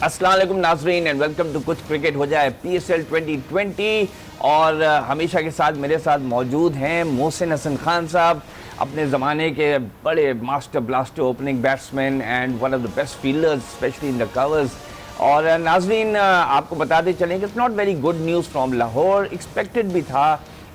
अस्सलाम वालेकुम नाज़रीन एंड वेलकम टू कुछ क्रिकेट हो जाए PSL 2020। और हमेशा के साथ मेरे साथ मौजूद हैं मोहसिन हसन खान साहब, अपने ज़माने के बड़े master blaster opening batsman and one of the best fielders specially in the covers. और नाज़रीन आपको बताते चलें कि it's not very good news from Lahore, expected भी था।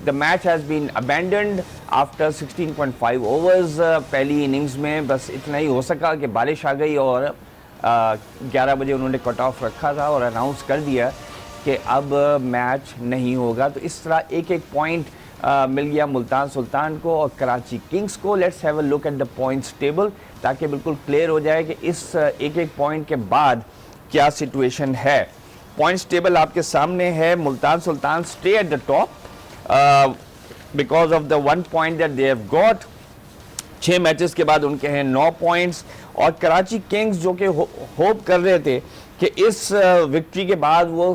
The match has been abandoned after 16.5 overs. पहली इनिंग्स में बस इतना ही हो सका कि बारिश आ गई और 11 बजे उन्होंने कट ऑफ रखा था और अनाउंस कर दिया कि अब मैच नहीं होगा। तो इस तरह एक एक पॉइंट मिल गया मुल्तान सुल्तान को और कराची किंग्स को। Let's have a look at the points table ताकि बिल्कुल क्लियर हो जाए कि इस एक एक पॉइंट के बाद क्या सिचुएशन है। पॉइंट्स टेबल आपके सामने है। Multan Sultan stay at the top because of the 1 point that they have got. 6 matches के बाद उनके हैं 9 पॉइंट्स और कराची किंग्स जो कि होप कर रहे थे कि इस विक्ट्री के बाद वो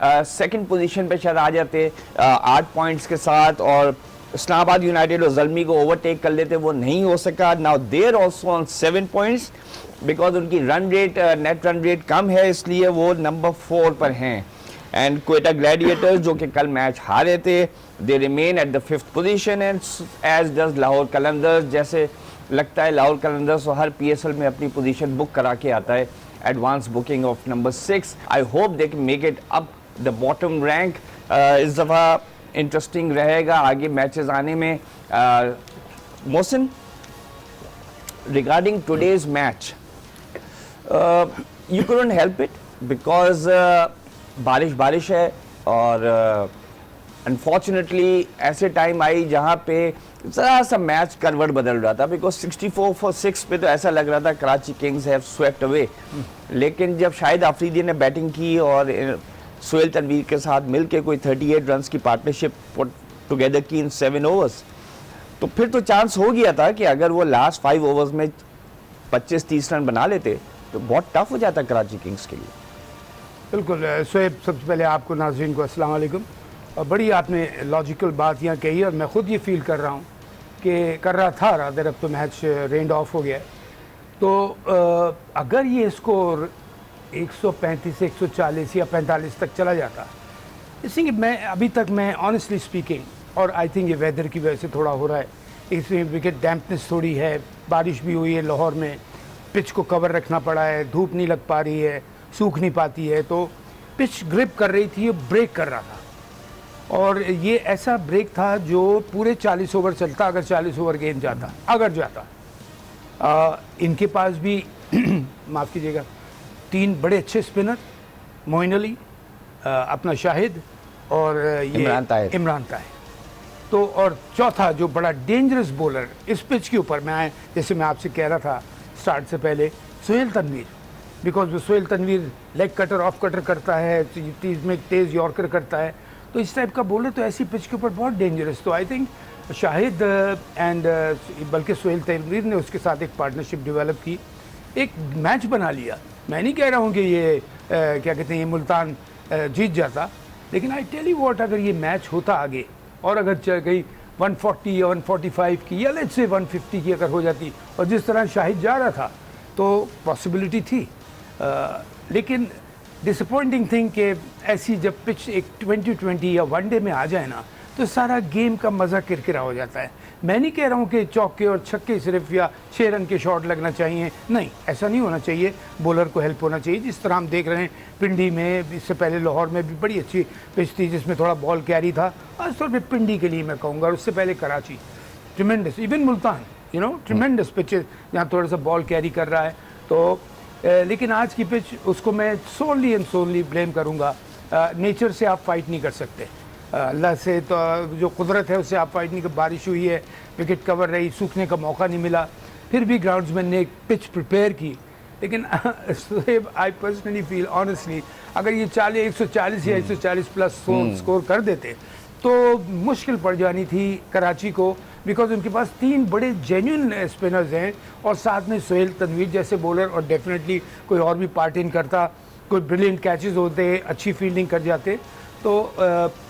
सेकंड पोजीशन पे शायद आ जाते 8 पॉइंट्स के साथ और इस्लामाबाद यूनाइटेड और ज़ल्मी को ओवरटेक कर लेते, वो नहीं हो सका। Now they're also on 7 points because उनकी run rate net run rate कम है, इसलिए वो नंबर 4 पर हैं। एंड क्वेटा ग्लैडिएटर्स जो कि कल मैच हारे थे, they remain at the 5th position and as does Lahore Qalandars. जैसे लगता है लाहौर कलंदर्स हर PSL में अपनी पोजीशन बुक करा के आता है, advance booking of number 6। I hope they can make it up the bottom rank. इस दफ़ा इंटरेस्टिंग रहेगा आगे मैचेस आने में। Mohsin, regarding today's match, you couldn't help it because बारिश है और अनफॉर्चुनेटली ऐसे टाइम आई जहाँ पे ज़रा सा मैच करवट बदल रहा था। बिकॉज 64 for 6 पे तो ऐसा लग रहा था Karachi Kings have swept away, लेकिन जब शाहिद आफरीदी ने बैटिंग की और सोहेल तनवीर के साथ मिलके कोई 38 रन्स की पार्टनरशिप टुगेदर की इन 7 ओवर्स, तो फिर तो चांस हो गया था कि अगर वो लास्ट 5 ओवर्स में 25-30 रन बना लेते तो बहुत टफ हो जाता कराची किंग्स के लिए। बिल्कुल सोहेब, सबसे पहले आपको नाज़रीन को अस्सलाम वालेकुम। और बड़ी आपने लॉजिकल बात यहाँ कही और मैं ख़ुद ये फील कर रहा हूँ कि कर रहा था रादर, अब तो मैच रेंड ऑफ हो गया है। तो अगर ये स्कोर 135 से 140 या 45 तक चला जाता, इसलिए मैं अभी तक मैं ऑनेस्टली स्पीकिंग, और आई थिंक ये वेदर की वजह से थोड़ा हो रहा है, इसमें विकेट डैम्पनेस थोड़ी है, बारिश भी हुई है लाहौर में, पिच को कवर रखना पड़ा है, धूप नहीं लग पा रही है, सूख नहीं पाती है, तो पिच ग्रिप कर रही थी, ब्रेक कर रहा था। और ये ऐसा ब्रेक था जो पूरे 40 ओवर चलता, अगर 40 ओवर गेंद जाता, अगर जाता। इनके पास भी माफ़ कीजिएगा 3 बड़े अच्छे स्पिनर, मोइन अली, अपना शाहिद और ये इमरान ताहिर। तो और चौथा जो बड़ा डेंजरस बॉलर इस पिच के ऊपर, मैं जैसे मैं आपसे कह रहा था स्टार्ट से पहले, Sohail Tanvir. Because Sohail Tanvir leg cutter off cutter करता है, तेज़ यॉर्कर करता है, तो इस टाइप का बॉलर तो ऐसी पिच के ऊपर बहुत डेंजरस। तो आई थिंक शाहिद एंड बल्कि सोहेल तनवीर ने उसके साथ एक पार्टनरशिप डेवलप की, एक मैच बना लिया। मैं नहीं कह रहा हूँ कि ये क्या कहते हैं ये मुल्तान जीत जाता, लेकिन आई टेल यू व्हाट, अगर ये मैच होता आगे और अगर चल गई 140 या 145 की या लेट्स से 150 की अगर हो जाती, और जिस तरह शाहिद जा रहा था तो पॉसिबिलिटी थी। लेकिन डिसअपॉइंटिंग थिंग कि ऐसी जब पिच एक 2020 या वनडे में आ जाए ना, तो सारा गेम का मज़ा किरकिरा हो जाता है। मैं नहीं कह रहा हूँ कि चौके और छक्के सिर्फ या 6 रन के शॉट लगना चाहिए, नहीं, ऐसा नहीं होना चाहिए। बॉलर को हेल्प होना चाहिए, जिस तरह हम देख रहे हैं पिंडी में, इससे पहले लाहौर में भी बड़ी अच्छी पिच थी जिसमें थोड़ा बॉल कैरी था। खासतौर पर पिंडी के लिए मैं कहूँगा, और उससे पहले Karachi tremendous, even Multan, you know, tremendous pitches जहाँ थोड़ा सा बॉल कैरी कर रहा है। तो लेकिन आज की पिच, उसको मैं सोनली एंड सोनली ब्लेम करूँगा। नेचर से आप फाइट नहीं कर सकते, अल्लाह से तो जो कुदरत है उससे आप फाइट नहीं कर। बारिश हुई है, विकेट कवर रही, सूखने का मौका नहीं मिला, फिर भी ग्राउंड्समैन ने एक पिच प्रिपेयर की। लेकिन आई पर्सनली फील ऑनेस्टली, अगर ये 140 या 140 प्लस स्कोर कर देते तो मुश्किल पड़ जानी थी कराची को, बिकॉज उनके पास 3 बड़े जेन्युइन स्पिनर्स हैं और साथ में सोहेल तनवीर जैसे बॉलर, और डेफिनेटली कोई और भी पार्ट इन करता, कोई ब्रिलियंट कैचेस होते, अच्छी फील्डिंग कर जाते, तो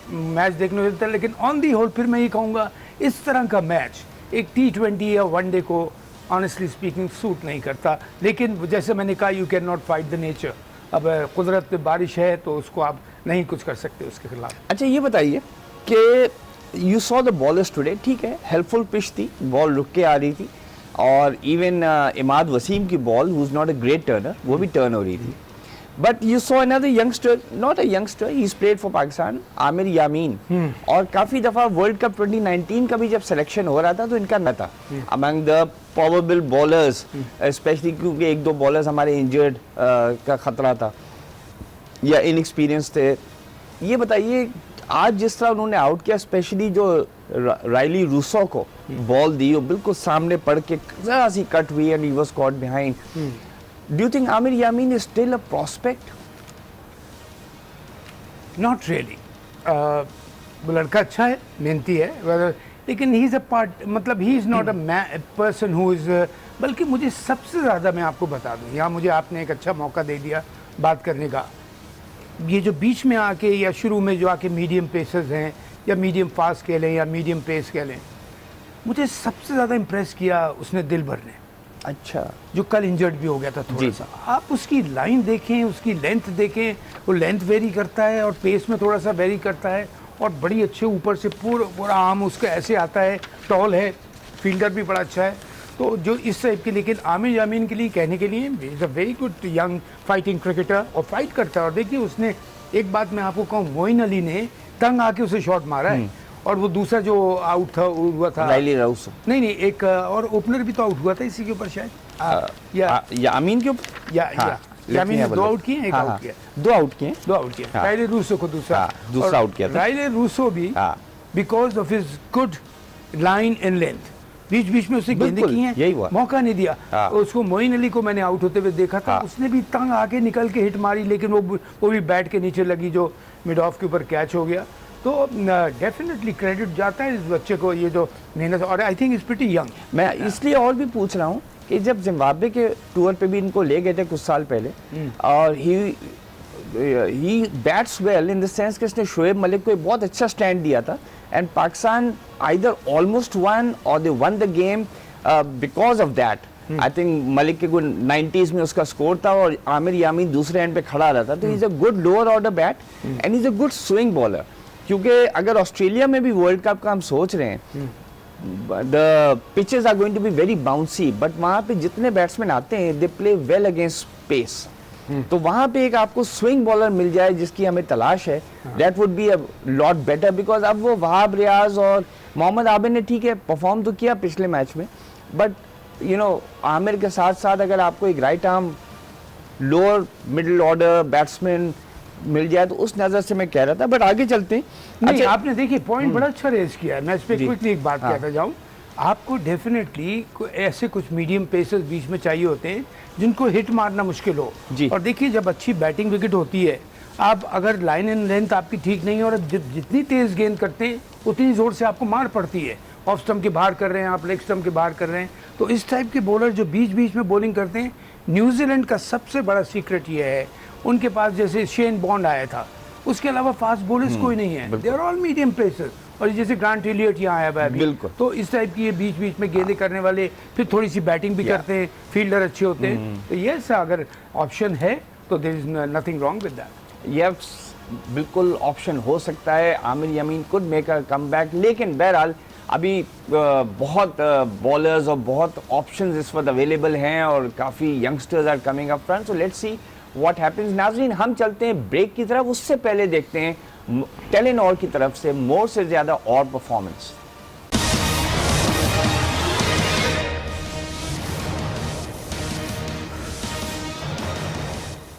मैच देखने को मिलता है। लेकिन ऑन दी होल फिर मैं ये कहूँगा, इस तरह का मैच एक T20 या वनडे को ऑनेस्टली स्पीकिंग सूट नहीं करता। लेकिन जैसे मैंने कहा, you can not fight the nature, अब कुदरत बारिश है तो उसको आप नहीं कुछ कर सकते उसके खिलाफ। अच्छा ये बताइए कि you saw the bowlers today, ठीक है, हेल्पफुल पिच थी, बॉल रुक के आ रही थी, और इवन इमाद वसीम की ball who is not a great turner वो भी टर्न हो रही थी, but you saw another youngster, not a youngster, he is played for Pakistan, Aamir Yamin, और काफी दफा वर्ल्ड कप 2019 का भी जब सिलेक्शन हो रहा था तो इनका न था among the probable bowlers, specially क्योंकि एक दो बॉलर्स हमारे इंजर्ड का खतरा था या इनएक्सपीरियंस थे। ये बताइए आज जिस तरह उन्होंने आउट किया, स्पेशली जो राइली रूसो को बॉल दी, वो बिल्कुल सामने पड़ के जरा सी कट हुई and he was caught behind, do you think Aamir Yamin is still a prospect? Not really, वो लड़का अच्छा है, मेहनती है, लेकिन ही इज़ अ पार्ट, मतलब he is not a person who is, बल्कि मुझे सबसे ज़्यादा, मैं आपको बता दूं, यहाँ मुझे आपने एक अच्छा मौका दे दिया बात करने का, ये जो बीच में आके या शुरू में जो आके मीडियम पेसर्स हैं या मीडियम फास्ट कह लें या मीडियम पेस कह लें, मुझे सबसे ज़्यादा इम्प्रेस किया उसने दिलबर ने। अच्छा, जो कल इंजर्ड भी हो गया था थोड़ा सा, आप उसकी लाइन देखें, उसकी लेंथ देखें, वो लेंथ वेरी करता है और पेस में थोड़ा सा वेरी करता है, और बड़ी अच्छे ऊपर से पूरा आर्म उसका ऐसे आता है, टॉल है, फील्डर भी बड़ा अच्छा है, तो जो इस टाइप के, लेकिन आमिर यामीन के लिए कहने के लिए is a very good young fighting cricketer, और फाइट करता है। और देखिए उसने एक बात मैं आपको कहूँ, मोइन अली ने तंग आके उसे शॉट मारा है, और वो दूसरा जो आउट था हुआ था राइली रूसो, नहीं एक और ओपनर भी तो आउट हुआ था इसी के ऊपर शायद, या अमीन के ऊपर, यामीन ने 2 आउट किए, एक आउट किया, 2 आउट किए, 2 आउट किया, राइले रूसो को दूसरा आउट किया था। राइले रूसो भी because of his good line and length, बीच बीच में उसे गेंदें की हैं, मौका नहीं दिया उसको। मोइन अली को मैंने आउट होते हुए देखा था, उसने भी तंग आके निकल के हिट मारी, लेकिन वो भी बैट के नीचे लगी, जो मिड ऑफ के ऊपर कैच हो गया। तो डेफिनेटली क्रेडिट जाता है इस बच्चे को, ये जो मेहनत, और I think is pretty young. मैं इसलिए और भी पूछ रहा हूँ कि जब जिम्बाब्वे के टूर पे भी इनको ले गए थे कुछ साल पहले, और he bats well in the sense कि इसने शोएब मलिक को बहुत अच्छा स्टैंड दिया था, and Pakistan either almost won or they won the game because of that. I think Malik के 90s में उसका स्कोर था और आमिर यामीन दूसरे एंड पे खड़ा रहता, तो he is a good lower order bat and is a good swing bowler. क्योंकि अगर ऑस्ट्रेलिया में भी वर्ल्ड कप का हम सोच रहे हैं, the pitches are going to be very bouncy, but वहाँ पे जितने बैट्समैन आते हैं they play well against pace, तो वहाँ पे एक आपको स्विंग बॉलर मिल जाए जिसकी हमें तलाश है, that would be a lot better. Because अब वो वहाब रियाज और मोहम्मद आबिद ने ठीक है परफॉर्म तो किया पिछले मैच में, बट यू नो आमिर के साथ साथ अगर आपको एक right arm lower middle order batsman मिल जाए तो उस नजर से मैं कह रहा था। बट आगे चलते हैं। नहीं, अच्छा, आपने देखिए पॉइंट बड़ा अच्छा रेज किया है, मैं इस पे क्विकली एक बात कहता जाऊं। आपको डेफिनेटली ऐसे कुछ मीडियम पेसर्स बीच में चाहिए होते हैं जिनको हिट मारना मुश्किल हो, और देखिए जब अच्छी बैटिंग विकेट होती है, आप अगर लाइन एंड लेंथ आपकी ठीक नहीं है और जितनी तेज गेंद करते हैं उतनी जोर से आपको मार पड़ती है। ऑफ स्टंप के बाहर कर रहे हैं आप, लेग स्टंप के बाहर कर रहे हैं, तो इस टाइप के बॉलर जो बीच बीच में बॉलिंग करते हैं, न्यूजीलैंड का सबसे बड़ा सीक्रेट ये है, उनके पास जैसे शेन बॉन्ड आया था, उसके अलावा फास्ट बॉलर्स कोई नहीं है, they are all medium pacers, और जैसे ग्रांट एलियट यहाँ आया है अभी, तो इस टाइप की ये बीच बीच में गेंदें करने वाले, फिर थोड़ी सी बैटिंग भी करते हैं, फील्डर अच्छे होते हैं, तो ये अगर ऑप्शन है तो there is nothing wrong with that. Yes, बिल्कुल ऑप्शन हो सकता है, Aamir Yamin could make a comeback, लेकिन बहरहाल अभी बहुत बॉलर्स और बहुत ऑप्शंस इस वक्त अवेलेबल हैं और काफ़ी youngsters are coming up front, so let's see what happens. नाज़रीन, हम चलते हैं ब्रेक की तरफ, उससे पहले देखते हैं टेलीनॉर की तरफ से मोर से ज़्यादा और performance.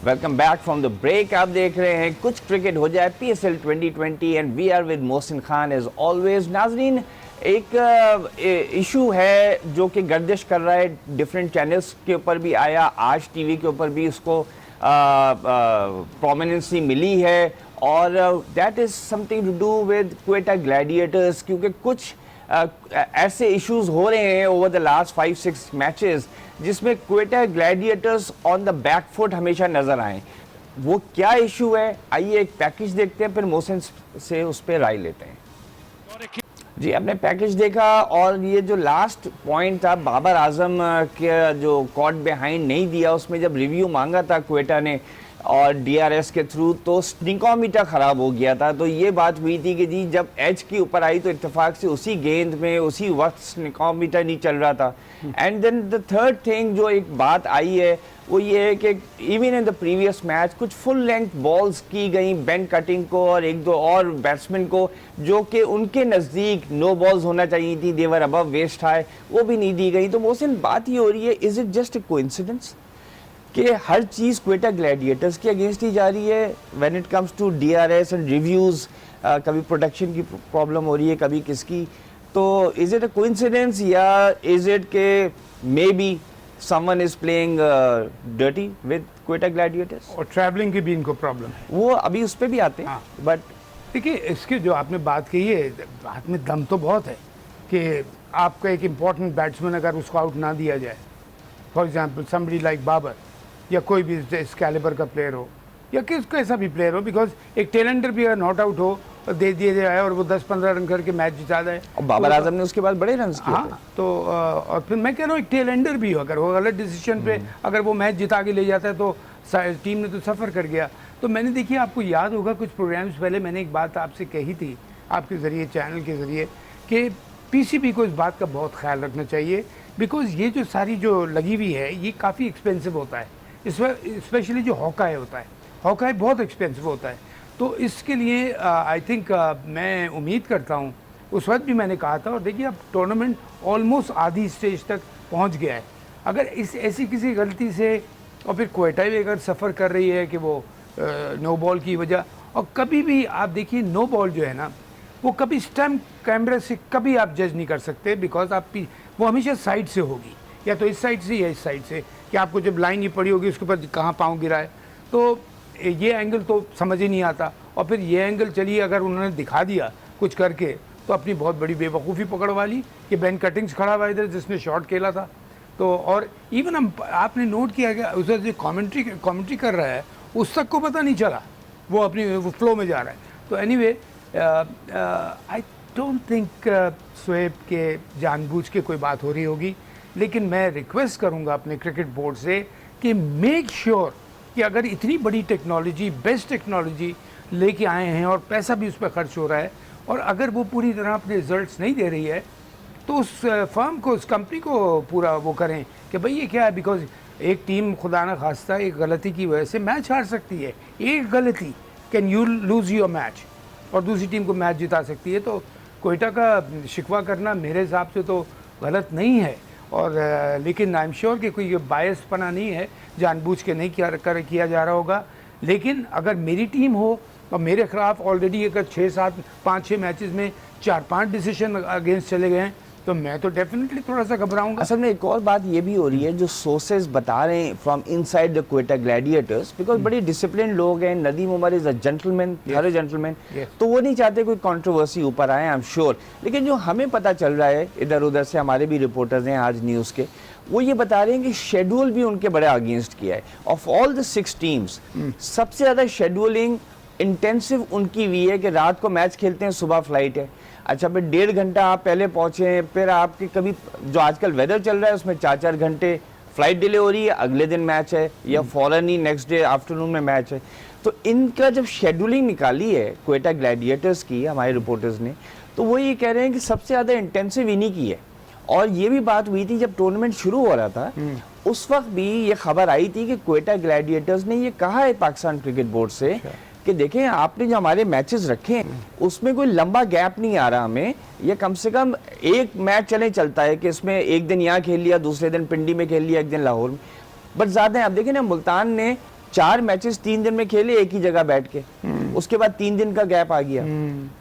Welcome back from the break. आप देख रहे हैं कुछ क्रिकेट हो जाए PSL 2020 and we are with Mohsin Khan as always. नाज़रीन, एक इशू है जो कि गर्दिश कर रहा है, डिफरेंट चैनल्स के ऊपर भी आया, आज टीवी के ऊपर भी उसको प्रोमिनेंसी मिली है, और that is something to do with Quetta Gladiators, क्योंकि कुछ ऐसे इश्यूज हो रहे हैं ओवर द लास्ट 5-6 मैचेस जिसमें Quetta Gladiators on the back foot हमेशा नजर आए। वो क्या इशू है, आइए एक पैकेज देखते हैं, फिर मोहसिन से उस पर राय लेते हैं। जी, आपने पैकेज देखा, और ये जो लास्ट पॉइंट था बाबर आजम के जो कॉट बिहाइंड नहीं दिया, उसमें जब रिव्यू मांगा था क्वेटा ने, और डीआरएस के थ्रू, तो स्निकोमीटर ख़राब हो गया था। तो ये बात हुई थी कि जी जब एज के ऊपर आई तो इत्तेफाक से उसी गेंद में उसी वक्त स्निकोमीटर नहीं चल रहा था। And then the third thing जो एक बात आई है वो ये है कि even in the previous match कुछ फुल लेंथ बॉल्स की गई बेन कटिंग को और एक दो और बैट्समैन को, जो कि उनके नज़दीक नो बॉल्स होना चाहिए थी, देवर अबव वेस्ट हाई, वो भी नहीं दी गई। तो मोहसिन बात ये हो रही है, is it just a coincidence कि हर चीज़ क्वेटा ग्लैडिएटर्स के अगेंस्ट ही जा रही है when it comes to DRS and reviews? कभी प्रोडक्शन की प्रॉब्लम हो रही है, कभी किसकी। तो इज इट अ कोइंसिडेंस या इज इट के maybe someone is playing dirty with Quetta Gladiators? और ट्रैवलिंग की भी इनको प्रॉब्लम है, वो अभी उस पे भी आते हैं। बट देखिए इसकी जो आपने बात कही है, बात में दम तो बहुत है कि आपका एक इम्पॉर्टेंट बैट्समैन अगर उसको आउट ना दिया जाए, for example somebody like Babar या कोई भी इस कैलिबर का प्लेयर हो या कैसा भी प्लेयर हो, बिकॉज एक टेलेंडर भी अगर नॉट आउट हो और दे दिए जाए और वो 10-15 रन करके मैच जिता जाए, और बाबर आजम ने उसके बाद बड़े रन किए। हाँ, तो और फिर मैं कह रहा हूँ एक टेलेंडर भी हो, अगर वो गलत डिसीजन पे अगर वो मैच जिता के ले जाता है तो टीम ने तो सफ़र कर गया। तो मैंने देखिए, आपको याद होगा कुछ प्रोग्राम्स पहले मैंने एक बात आपसे कही थी आपके ज़रिए, चैनल के ज़रिए, कि पीसीबी को इस बात का बहुत ख्याल रखना चाहिए, बिकॉज ये जो सारी जो लगी हुई है ये काफ़ी एक्सपेंसिव होता है, स्पेशली जो हॉकाई होता है, हॉकाई बहुत एक्सपेंसिव होता है। तो इसके लिए आई थिंक मैं उम्मीद करता हूँ, उस वक्त भी मैंने कहा था, और देखिए अब टूर्नामेंट ऑलमोस्ट आधी स्टेज तक पहुँच गया है। अगर इस ऐसी किसी गलती से, और फिर क्वेटा भी अगर सफ़र कर रही है कि वो नो बॉल की वजह, और कभी भी आप देखिए नो बॉल जो है ना वो कभी स्टम्प कैमरे से कभी आप जज नहीं कर सकते, बिकॉज आप वो हमेशा साइड से होगी, या तो इस साइड से या इस साइड से, कि आपको जब लाइन ही पड़ी होगी उसके ऊपर कहाँ पाँव गिरा है, तो ये एंगल तो समझ ही नहीं आता। और फिर ये एंगल चलिए अगर उन्होंने दिखा दिया कुछ करके तो अपनी बहुत बड़ी बेवकूफ़ी पकड़वा ली कि बेन कटिंग्स खड़ा हुआ इधर जिसने शॉट खेला था। तो और इवन हम आपने नोट किया कि उसे जो कमेंट्री कर रहा है उस तक को पता नहीं चला, वो अपनी वो फ्लो में जा रहा है। तो anyway I don't think Shoaib के जानबूझ के कोई बात हो रही होगी, लेकिन मैं रिक्वेस्ट करूंगा अपने क्रिकेट बोर्ड से कि मेक श्योर कि अगर इतनी बड़ी टेक्नोलॉजी, बेस्ट टेक्नोलॉजी लेके आए हैं और पैसा भी उस पर खर्च हो रहा है, और अगर वो पूरी तरह अपने रिजल्ट्स नहीं दे रही है तो उस फर्म को, उस कंपनी को पूरा वो करें कि भाई ये क्या है, बिकॉज एक टीम खुदा न खास्ता एक गलती की वजह से मैच हार सकती है। एक गलती can you lose your match, और दूसरी टीम को मैच जिता सकती है। तो क्वेटा का शिकवा करना मेरे हिसाब से तो गलत नहीं है, और लेकिन आई एम श्योर कि कोई बायस पना नहीं है, जानबूझ के नहीं किया जा रहा होगा। लेकिन अगर मेरी टीम हो और मेरे खिलाफ ऑलरेडी अगर 6-7, 5-6 मैचेस में 4-5 डिसीजन अगेंस्ट चले गए हैं तो मैं तो डेफिनेटली थोड़ा सा घबराऊंगा। असल में एक और बात ये भी हो रही है, जो सोर्सेज बता रहे हैं from inside the Quetta Gladiators, because बड़े डिसिप्लिन लोग हैं, Nadeem Umar is a gentleman, हर जेंटलमैन, तो वो नहीं चाहते कोई कंट्रोवर्सी ऊपर आए, आई एम श्योर। लेकिन जो हमें पता चल रहा है इधर उधर से, हमारे भी रिपोर्टर्स हैं आज न्यूज़ के, वो ये बता रहे हैं कि शेड्यूल भी उनके बड़े अगेंस्ट किया है। ऑफ ऑल द 6 टीम्स सबसे ज़्यादा शेड्यूलिंग इंटेंसिव उनकी हुई है कि रात को मैच खेलते हैं, सुबह फ्लाइट है। अच्छा, फिर 1.5 घंटा आप पहले पहुंचे, फिर आपके कभी जो आजकल वेदर चल रहा है उसमें 4-4 घंटे फ्लाइट डिले हो रही है, अगले दिन मैच है, या फौरन ही नेक्स्ट डे आफ्टरनून में मैच है। तो इनका जब शेड्यूलिंग निकाली है क्वेटा ग्लैडिएटर्स की हमारे रिपोर्टर्स ने, तो वो ये कह रहे हैं कि सबसे ज़्यादा इंटेंसिव इन्हीं की है। और ये भी बात हुई थी जब टूर्नामेंट शुरू हो रहा था, उस वक्त भी ये खबर आई थी कि क्वेटा ग्लैडिएटर्स ने ये कहा है पाकिस्तान क्रिकेट बोर्ड से कि देखें आपने जो हमारे मैचेस रखे हैं उसमें कोई लंबा गैप नहीं आ रहा हमें, ये कम से कम एक मैच चलता है कि इसमें एक दिन यहाँ खेल लिया, दूसरे दिन पिंडी में खेल लिया, एक दिन लाहौर में, बट ज़्यादा है। अब देखें ना, मुल्तान ने 4 मैचेस 3 दिन में खेले एक ही जगह बैठ के, उसके बाद 3 दिन का गैप आ गया,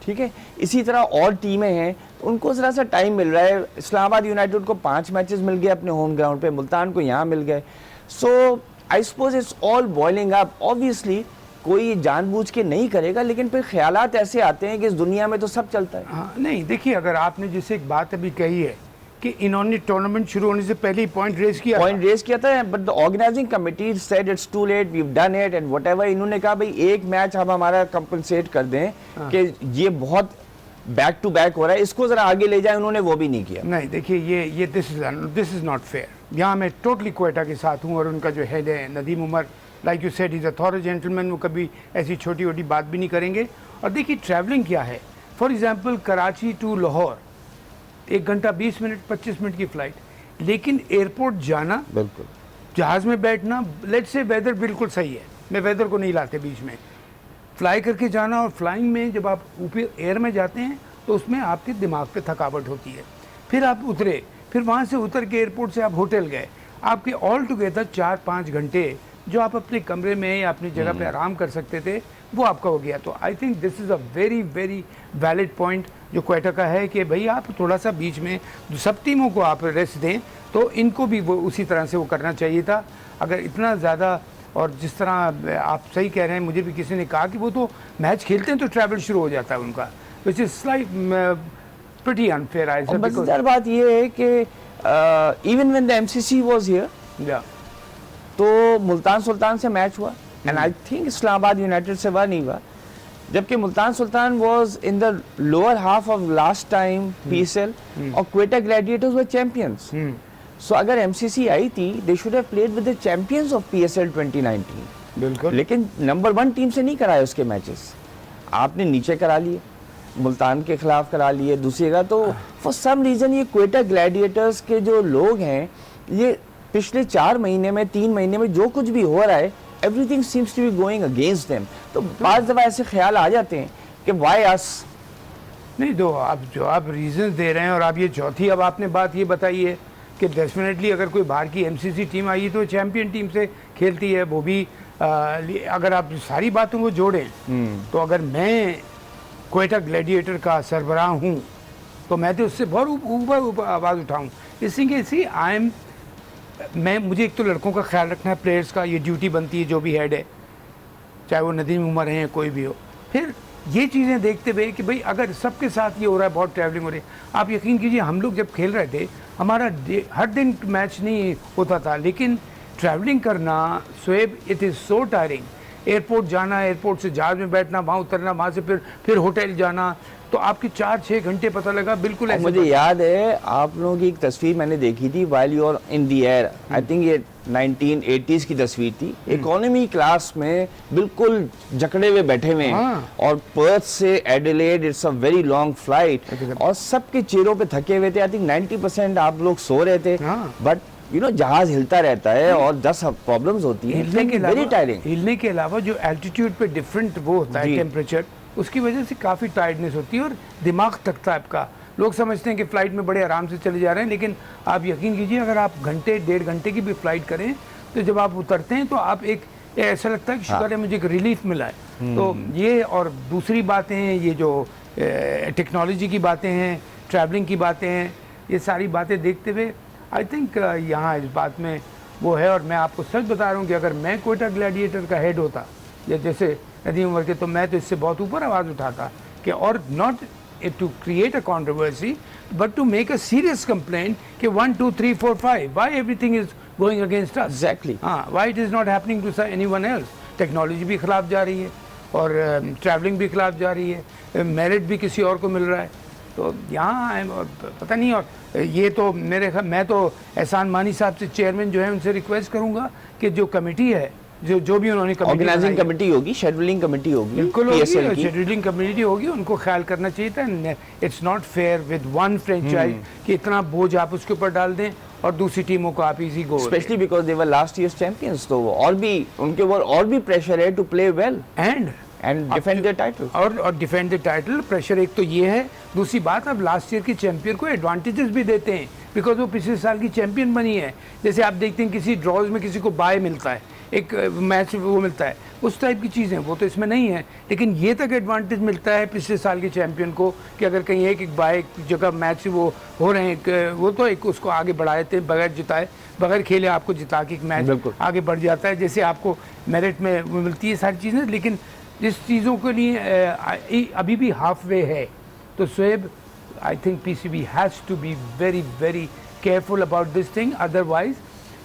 ठीक है। इसी तरह और टीमें हैं, उनको ज़रा सा टाइम मिल रहा है। इस्लामाबाद यूनाइटेड को 5 मैचेस मिल गए अपने होम ग्राउंड पे, मुल्तान को यहाँ मिल गए। So I suppose it's all boiling up. Obviously कोई जानबूझ के नहीं करेगा, लेकिन फिर ख्यालात ऐसे आते हैं कि इस दुनिया में तो सब चलता है। हाँ, नहीं देखिए, अगर आपने जैसे एक बात अभी कही है कि इन्होंने टूर्नामेंट शुरू होने से पहले ही पॉइंट रेज किया था, but the organising committee said it's too late, we have done it and whatever. इन्होंने कहा भाई एक मैच हम हमारा कंपनसेट कर दें कि ये बहुत बैक टू बैक हो रहा है, इसको जरा आगे ले जाए, उन्होंने वो भी नहीं किया। नहीं देखिए, ये दिस इज नॉट फेयर। यहाँ मैं टोटली क्वेटा के साथ हूँ, और उनका जो हेड है Nadeem Umar, like you said is a thorough gentleman, वो कभी ऐसी छोटी छोटी बात भी नहीं करेंगे। और देखिए ट्रैवलिंग क्या है, for example Karachi to Lahore 1 घंटा 20 मिनट 25 मिनट की फ़्लाइट, लेकिन एयरपोर्ट जाना, बिल्कुल जहाज़ में बैठना, लेट्स से वेदर बिल्कुल सही है, मैं वेदर को नहीं लाते बीच में, फ्लाई करके जाना। और फ्लाइंग में जब आप ऊपर एयर में जाते हैं तो उसमें आपके दिमाग पे थकावट होती है। फिर आप उतरे, फिर वहाँ से उतर के एयरपोर्ट से आप होटल गए, आपके ऑल टुगेदर 4-5 घंटे जो आप अपने कमरे में या अपनी जगह पे आराम कर सकते थे वो आपका हो गया। तो I think this is a very very valid point जो क्वेटा का है कि भाई आप थोड़ा सा बीच में सब टीमों को आप रेस्ट दें, तो इनको भी वो उसी तरह से वो करना चाहिए था। अगर इतना ज़्यादा, और जिस तरह आप सही कह रहे हैं, मुझे भी किसी ने कहा कि वो तो मैच खेलते हैं तो ट्रैवल शुरू हो जाता है उनका, which is like pretty unfair. I और मजेदार बात ये है कि even when the MCC was here, तो मुल्तान सुल्तान से मैच हुआ and I think Islamabad United से नहीं हुआ, जबकि Multan Sultan was in the lower half of last time PSL और Quetta Gladiators were champions. So अगर एमसीसी आई थी, they should have played with the champions of PSL 2019। बिल्कुल, लेकिन नंबर 1 टीम से नहीं कराए उसके मैचेस, आपने नीचे करा लिए, मुल्तान के खिलाफ करा लिए दूसरी जगह। तो फॉर सम रीज़न ये क्वेटा ग्लैडिएटर्स के जो लोग हैं, ये पिछले 4 महीने में 3 महीने में जो कुछ भी हो रहा है, everything seems to be going against them. तो पांच दफ़ा ऐसे ख्याल आ जाते हैं कि वाई अस। नहीं, तो आप जो आप रीजंस दे रहे हैं, और आप ये चौथी अब आपने बात ये बताई है कि डेफिनेटली अगर कोई बाहर की एमसीसी टीम आई तो चैंपियन टीम से खेलती है, वो भी अगर आप सारी बातों को जोड़ें तो अगर मैं क्वेटा ग्लैडिएटर का सरबराह हूँ तो मैं तो उससे बहुत ऊपर आवाज़ उठाऊँ, इसलिए कि मुझे एक तो लड़कों का ख्याल रखना है, प्लेयर्स का ये ड्यूटी बनती है, जो भी हेड है, चाहे वो नदीम उमर हैं कोई भी हो। फिर ये चीज़ें देखते हुए कि भाई अगर सबके साथ ये हो रहा है, बहुत ट्रैवलिंग हो रही है, आप यकीन कीजिए हम लोग जब खेल रहे थे हमारा हर दिन मैच नहीं होता था, लेकिन ट्रैवलिंग करना Shoaib, it is so tiring. Airport जाना, एयरपोर्ट से जहाज़ में बैठना, वहाँ उतरना, वहाँ से फिर होटल जाना, तो आपके 4-6 घंटे पता लगा बिल्कुल ऐसे। मुझे याद है आप लोगों की एक तस्वीर मैंने देखी थी, while you are in the air, I think ये 1980s की तस्वीर थी, इकोनॉमी क्लास में बिल्कुल जकड़े हुए बैठे हुए हैं, और पर्थ से Adelaide, it's a very long flight, और सबके चेहरों पे थके हुए थे। आई थिंक 90% आप लोग सो रहे थे, बट यू नो जहाज हिलता रहता है और 10 प्रॉब्लम्स होती है, वेरी टायरिंग। हिलने के अलावा जो एल्टीट्यूड पे डिफरेंट वो होता है टेम्परेचर, उसकी वजह से काफ़ी टायर्डनेस होती है और दिमाग थकता है आपका। लोग समझते हैं कि फ़्लाइट में बड़े आराम से चले जा रहे हैं, लेकिन आप यकीन कीजिए अगर आप घंटे 1.5 घंटे की भी फ़्लाइट करें तो जब आप उतरते हैं तो आप एक ऐसा लगता है कि शुक्र है मुझे एक रिलीफ मिला है। तो ये, और दूसरी बातें हैं, ये जो टेक्नोलॉजी की बातें हैं, ट्रैवलिंग की बातें हैं, ये सारी बातें देखते हुए आई थिंक यहाँ इस बात में वो है। और मैं आपको सच बता रहा हूँ कि अगर मैं क्वेटा ग्लैडिएटर का हेड होता या जैसे नदीम उमर के, तो मैं तो इससे बहुत ऊपर आवाज़ उठाता कि, और not to create a controversy but to make a serious complaint कि 1 2 3 4 5 why everything is going against us. Exactly, हाँ, why it is not happening to anyone else. Technology भी खिलाफ जा रही है और ट्रैवलिंग भी खिलाफ जा रही है, मेरिट भी किसी और को मिल रहा है। तो यहाँ पता नहीं। और ये तो मैं तो एहसान मानी साहब से, चेयरमैन जो है, उनसे रिक्वेस्ट करूँगा कि जो कमिटी है, जो भी उन्होंने ऑर्गेनाइजिंग कमेटी होगी, शेड्यूलिंग कमेटी होगी, बिल्कुल होगी, शेड्यूलिंग कमेटी होगी, उनको ख्याल करना चाहिए था। It's not fair with one franchise कि इतना बोझ आप उसके ऊपर डाल दें और दूसरी टीमों को आप easy go, especially because they were last years champions, तो और भी उनके ऊपर और भी प्रेशर है to play well and defend their title. और डिफेंड द टाइटल प्रेशर एक तो ये है, दूसरी बात अब लास्ट ईयर की चैंपियन को एडवांटेजेस भी देते हैं बिकॉज वो पिछले साल की चैंपियन बनी है। जैसे आप देखते हैं किसी ड्रॉज में किसी को बाय मिलता है, एक मैच वो मिलता है, उस टाइप की चीज़ें वो तो इसमें नहीं है, लेकिन ये तक एडवांटेज मिलता है पिछले साल के चैंपियन को कि अगर कहीं एक बाय जगह मैच वो हो रहे हैं, वो तो एक उसको आगे बढ़ा देते हैं, बगैर जिताए, बगैर खेले आपको जिता के एक मैच आगे बढ़ जाता है, जैसे आपको मेरिट में मिलती है सारी चीज़ें। लेकिन जिस चीज़ों के लिए अभी भी हाफ वे है, तो Shoaib, I think PCB has to be very very careful about this thing, otherwise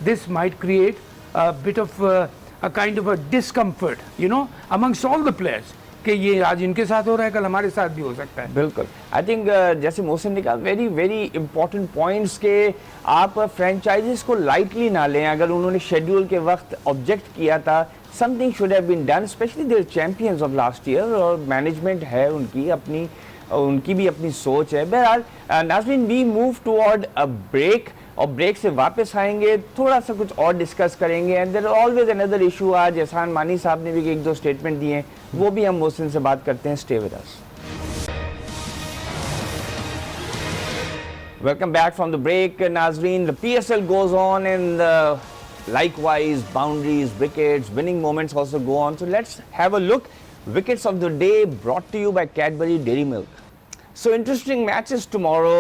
this might create a bit of a kind of a discomfort, you know, amongst all the players कि ये आज इनके साथ हो रहा है, कल हमारे साथ भी हो सकता है। बिल्कुल, आई थिंक जैसे मोहसिन ने कहा, वेरी वेरी इंपॉर्टेंट पॉइंट्स के आप फ्रेंचाइजीज को लाइटली ना लें। अगर उन्होंने शेड्यूल के वक्त ऑब्जेक्ट किया था something should have been done, especially their champions of last year, और मैनेजमेंट है उनकी अपनी, उनकी भी अपनी सोच है। बहरहाल नाज़रीन, we move toward a break, और ब्रेक से वापस आएंगे, थोड़ा सा कुछ और डिस्कस करेंगे। And there always another issue. आज एहसान मानी साहब ने भी एक दो स्टेटमेंट दिए हैं, वो भी हम मोहसिन से बात करते हैं। Stay with us. Welcome back from the break, Nazreen. The PSL goes on, and likewise, boundaries, wickets, winning moments also go on. So let's have a look. Wickets of the day brought to you by Cadbury Dairy Milk. So interesting matches tomorrow.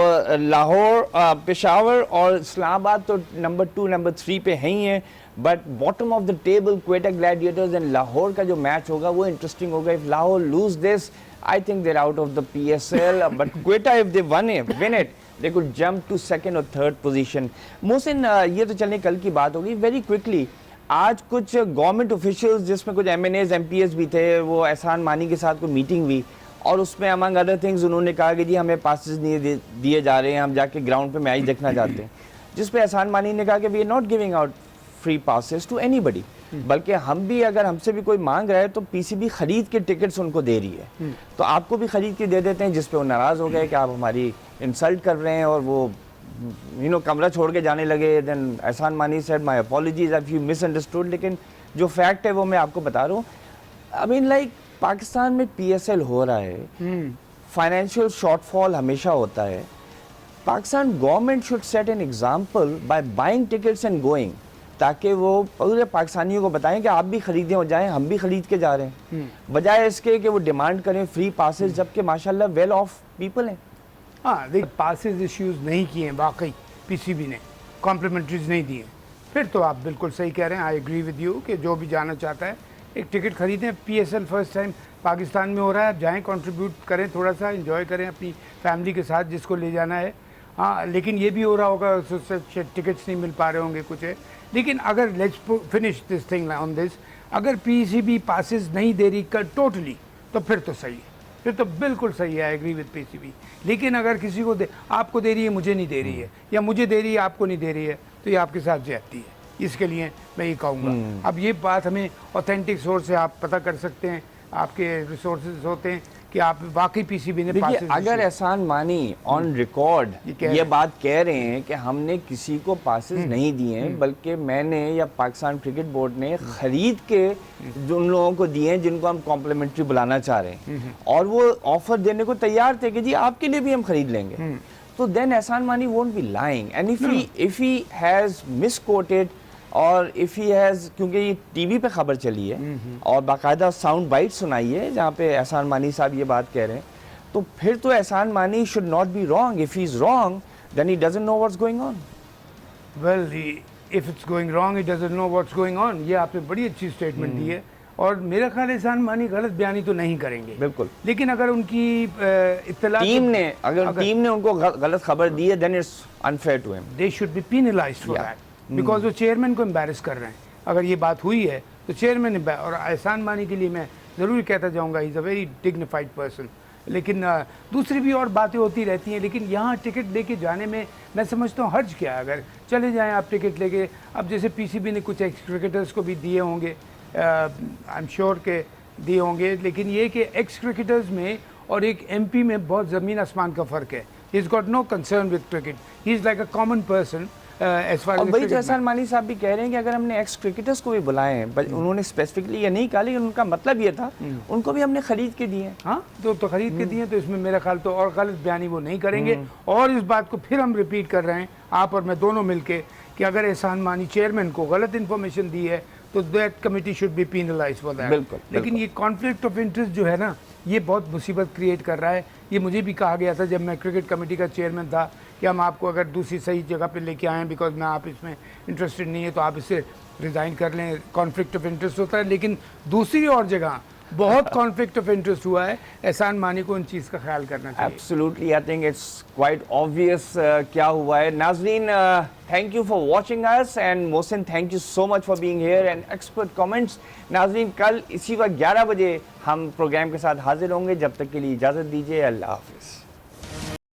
Lahore, Peshawar और Islamabad तो number 2, number 3 पे हैं ही हैं. But bottom of the table, Quetta Gladiators and Lahore का जो match होगा वो interesting होगा. If Lahore lose this, I think they're out of the PSL. But Quetta, if they win it, they could jump to second or third position. Mohsin, ये तो चलने कल की बात होगी. Very quickly, आज कुछ गवर्नमेंट ऑफिशियल्स, जिसमें कुछ MNAs, MPs भी थे, वो एहसान मानी के साथ कोई मीटिंग हुई, और उसमें अमंग अदर थिंग्स उन्होंने कहा कि जी हमें पासेस नहीं दिए जा रहे हैं, हम जाके ग्राउंड पे मैच देखना चाहते हैं। जिस पे एहसान मानी ने कहा कि we are not giving out free passes to anybody, बल्कि हम भी, अगर हमसे भी कोई मांग रहा है तो पीसीबी खरीद के टिकट्स उनको दे रही है, तो आपको भी खरीद के दे देते हैं। जिस पे वो नाराज़ हो गए कि आप हमारी इंसल्ट कर रहे हैं, और वो कमरा छोड़ के जाने लगे। देन एहसान मानी said my apologies if you misunderstood. लेकिन जो फैक्ट है वो मैं आपको बता रहा हूँ। आई मीन लाइक पाकिस्तान में PSL हो रहा है, फाइनेंशियल शॉर्टफॉल हमेशा होता है। Pakistan government should set an example by buying tickets and going, ताकि वो पूरे पाकिस्तानियों को बताएं कि आप भी खरीदें और जाएं, हम भी खरीद के जा रहे हैं, बजाय इसके कि वो डिमांड करें फ्री पासेस, जबकि माशाल्लाह वेल ऑफ पीपल हैं। हाँ देख, पासेस इश्यूज नहीं किए हैं वाकई PCB ने, कॉम्प्लीमेंट्रीज नहीं दिए, फिर तो आप बिल्कुल सही कह रहे हैं। आई एग्री विद यू कि जो भी जाना चाहता है एक टिकट खरीदें। PSL फर्स्ट टाइम पाकिस्तान में हो रहा है, आप जाएँ, कंट्रीब्यूट करें, थोड़ा सा एंजॉय करें अपनी फैमिली के साथ जिसको ले जाना है। हाँ, लेकिन ये भी हो रहा होगा उससे टिकट्स नहीं मिल पा रहे होंगे कुछ है। लेकिन अगर let's finish this thing on this, अगर PCB पासेस नहीं दे रही टोटली, तो फिर तो सही है, फिर तो बिल्कुल सही है। I agree with PCB। लेकिन अगर किसी को आपको दे रही है, मुझे नहीं दे रही है, या मुझे दे रही है आपको नहीं दे रही है, तो ये आपके साथ ज्यादती है। इसके लिए मैं ये कहूँगा। अब ये बात हमें ऑथेंटिक सोर्स से आप पता कर सकते हैं, आपके रिसोर्सेज होते हैं कि आप वाकई PCB ने देखिए, अगर एहसान मानी ऑन रिकॉर्ड ये बात कह रहे हैं कि हमने किसी को पासेस नहीं दिए हैं, बल्कि मैंने या पाकिस्तान क्रिकेट बोर्ड ने खरीद के जो उन लोगों को दिए हैं जिनको हम कॉम्प्लीमेंट्री बुलाना चाह रहे हैं, और वो ऑफर देने को तैयार थे कि जी आपके लिए भी हम खरीद लेंगे, तो देन एहसान मानी won't be lying. And if he has misquoted, और इफ़ ही हैज़, क्योंकि ये टीवी पे खबर चली है और बाकायदा साउंड बाइट सुनाई है जहाँ पे एहसान मानी साहब ये बात कह रहे हैं, तो फिर तो Ehsan Mani should not be wrong. If he is wrong then he doesn't know what's going on. Well, if it's going wrong he doesn't know what's going on. ये आपने बड़ी अच्छी स्टेटमेंट दी है, और मेरा ख्याल एहसान मानी गलत बयानी तो नहीं करेंगे, बिल्कुल। लेकिन अगर उनकी इत्तला टीम ने उनको गलत खबर दी है, then it's unfair to him. They should be penalised for that, because वो चेयरमैन को एम्बैरस कर रहे हैं। अगर ये बात हुई है तो चेयरमैन, और एहसान मानी के लिए मैं ज़रूर कहता जाऊँगा, he is a very dignified person. लेकिन दूसरी भी और बातें होती रहती हैं, लेकिन यहाँ टिकट लेके जाने में मैं समझता हूँ हर्ज क्या है। अगर चले जाएँ आप टिकट लेके, अब जैसे PCB ने कुछ एक्स क्रिकेटर्स को भी दिए होंगे, आई एम श्योर के दिए होंगे, लेकिन ये कि एक्स क्रिकेटर्स में और एक MP में बहुत ज़मीन आसमान का फ़र्क है। He is got no concern with cricket, he is like a common person. और वही एहसान मानी साहब भी कह रहे हैं कि अगर हमने एक्स क्रिकेटर्स को भी बुलाए हैं, उन्होंने स्पेसिफिकली ये नहीं कहा, लेकिन उनका मतलब ये था उनको भी हमने खरीद के दिए। हाँ, तो खरीद के दिए, तो इसमें मेरा ख्याल तो और गलत बयानी वो नहीं करेंगे। और इस बात को फिर हम रिपीट कर रहे हैं, आप और मैं दोनों मिलके, कि अगर एहसान मानी चेयरमैन को गलत इन्फॉर्मेशन दी है तो that committee should be penalised for that. बिल्कुल। लेकिन ये कॉन्फ्लिक्ट ऑफ इंटरेस्ट जो है ना, ये बहुत मुसीबत क्रिएट कर रहा है। ये मुझे भी कहा गया था जब मैं क्रिकेट कमेटी का चेयरमैन था कि हम आपको अगर दूसरी सही जगह पे लेके आए हैं, बिकॉज मैं आप इसमें इंटरेस्टेड नहीं है, तो आप इससे रिज़ाइन कर लें। कॉन्फ्लिक्ट ऑफ इंटरेस्ट होता है, लेकिन दूसरी और जगह बहुत कॉन्फ्लिक्ट ऑफ इंटरेस्ट हुआ है। एहसान मानी को उन चीज़ का ख्याल करना चाहिए। Absolutely, I think it's quite obvious क्या हुआ है। नाज़रीन, thank you for watching us, and Mohsin thank you so much for being here and expert comments. नाज़रीन, कल इसी वक्त 11 बजे हम प्रोग्राम के साथ हाजिर होंगे। जब तक के लिए इजाज़त दीजिए। अल्लाह हाफिज़।